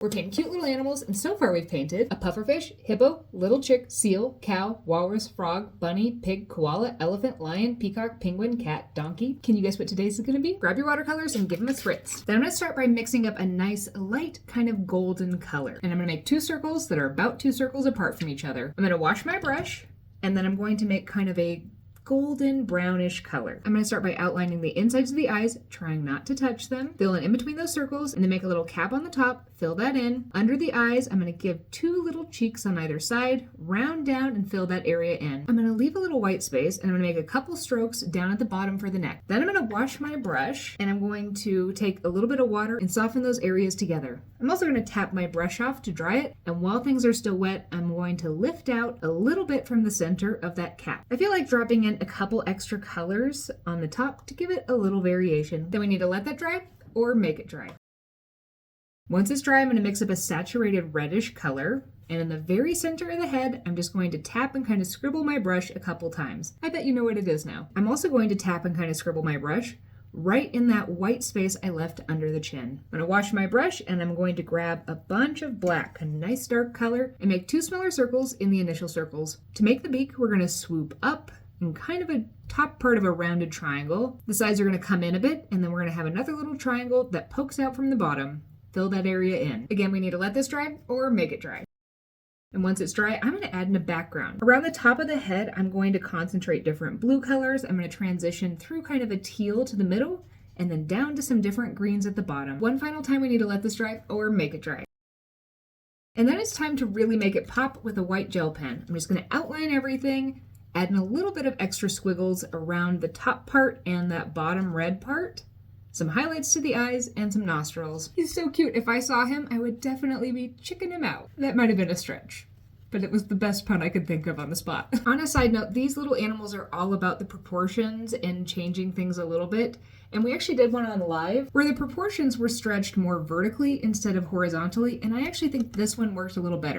We're painting cute little animals, and so far we've painted a pufferfish, hippo, little chick, seal, cow, walrus, frog, bunny, pig, koala, elephant, lion, peacock, penguin, cat, donkey. Can you guess what today's is going to be? Grab your watercolors and give them a spritz. Then I'm going to start by mixing up a nice light kind of golden color. And I'm going to make 2 circles that are about 2 circles apart from each other. I'm going to wash my brush, and then I'm going to make kind of a golden brownish color. I'm going to start by outlining the insides of the eyes, trying not to touch them. Fill in between those circles, and then make a little cap on the top, fill that in. Under the eyes, I'm going to give 2 little cheeks on either side, round down and fill that area in. I'm going to leave a little white space, and I'm going to make a couple strokes down at the bottom for the neck. Then I'm going to wash my brush, and I'm going to take a little bit of water and soften those areas together. I'm also going to tap my brush off to dry it, and while things are still wet, I'm going to lift out a little bit from the center of that cap. I feel like dropping in a couple extra colors on the top to give it a little variation. Then we need to let that dry or make it dry. Once it's dry, I'm going to mix up a saturated reddish color, and in the very center of the head, I'm just going to tap and kind of scribble my brush a couple times. I bet you know what it is now. I'm also going to tap and kind of scribble my brush right in that white space I left under the chin. I'm going to wash my brush, and I'm going to grab a bunch of black, a nice dark color, and make 2 smaller circles in the initial circles. To make the beak, we're going to swoop up in kind of a top part of a rounded triangle. The sides are going to come in a bit, and then we're going to have another little triangle that pokes out from the bottom. Fill that area in. Again, we need to let this dry or make it dry. And once it's dry, I'm going to add in a background. Around the top of the head, I'm going to concentrate different blue colors. I'm going to transition through kind of a teal to the middle, and then down to some different greens at the bottom. One final time, we need to let this dry or make it dry. And then it's time to really make it pop with a white gel pen. I'm just going to outline everything, adding a little bit of extra squiggles around the top part and that bottom red part. Some highlights to the eyes and some nostrils. He's so cute. If I saw him, I would definitely be chicking him out. That might have been a stretch, but it was the best pun I could think of on the spot. On a side note, these little animals are all about the proportions and changing things a little bit. And we actually did one on live where the proportions were stretched more vertically instead of horizontally. And I actually think this one worked a little better.